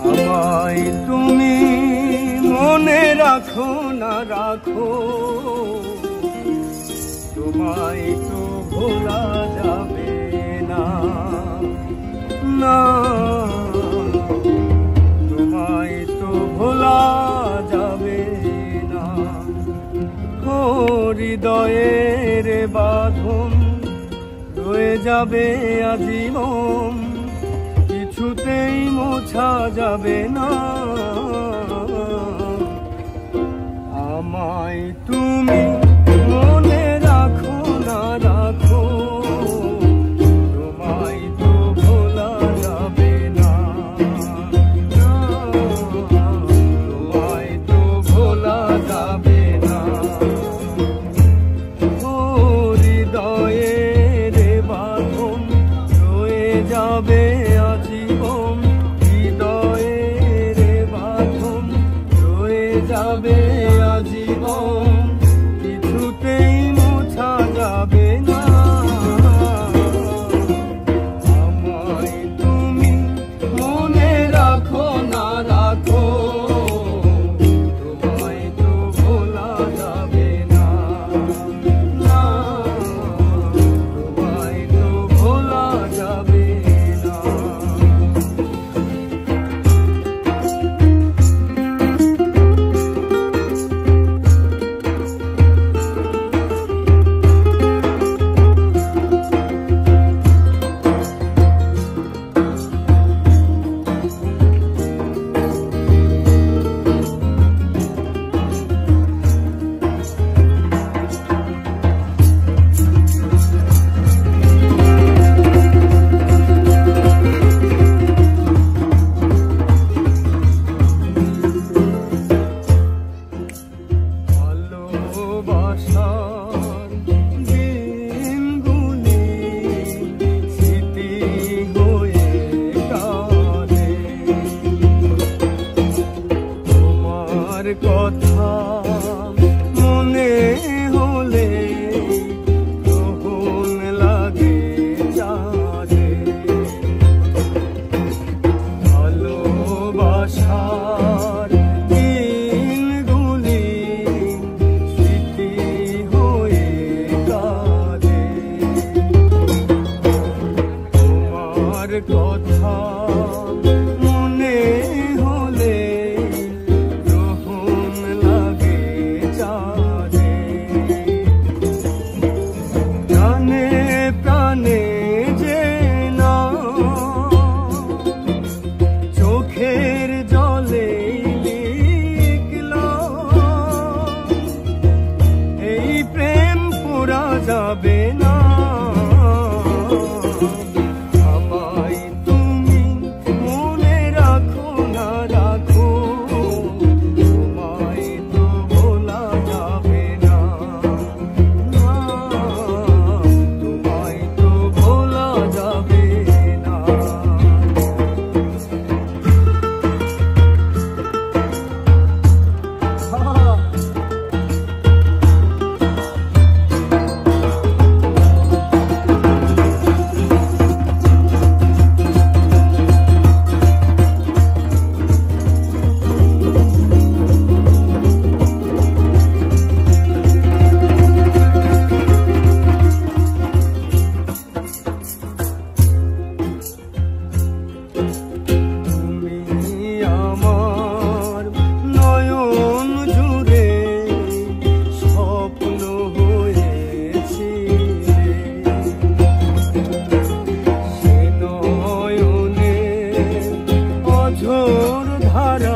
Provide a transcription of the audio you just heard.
আমায় তুমি মনে রাখো না রাখো, তোমায় তো ভোলা যাবে না, না তোমায় তো ভোলা যাবে না। ও হৃদয়ের বাঁধন রয়ে যাবে আজীবন, কিছুতেই মোছা যাবে না। আমায় তুমি মনে রাখো না রাখো, তোমায় তো ভোলা যাবে না, তোমায় তো ভোলা যাবে না। ও হৃদয়ের বাঁধন রয়ে যাবে আজীবন, হৃদয়ের বাঁধন রয়ে যাবে আজীবন, কিছুতেই মোছা যাবে না। আমায় তুমি মনে রাখো না রাখো, তোমায় তো ভোলা যাবে না, না তোমায় তো ভোলা যাবে না। ভালোবাসার দিনগুলি স্মৃতি হয়ে কাঁদে, তোমার কথা মনে হলে তখন লাগে চাঁদে। ভালোবাসার দিনগুলি স্মৃতি হয়ে কাঁদে, তোমার কথা মনে হলে তখন লাগে চাঁদে। জানে প্রাণে যে না চোখের জলে লিখলাম, এই প্রেম পুরা যাবে না। আমায় তুমি মনে রাখো না রাখো, তোমায় তো ভোলা যাবে না, না তোমায় তো ভোলা যাবে না। তুমি আমার নয়ন জুড়ে স্বপ্ন হয়েছিলে, সে নয়নে অঝোর ধারা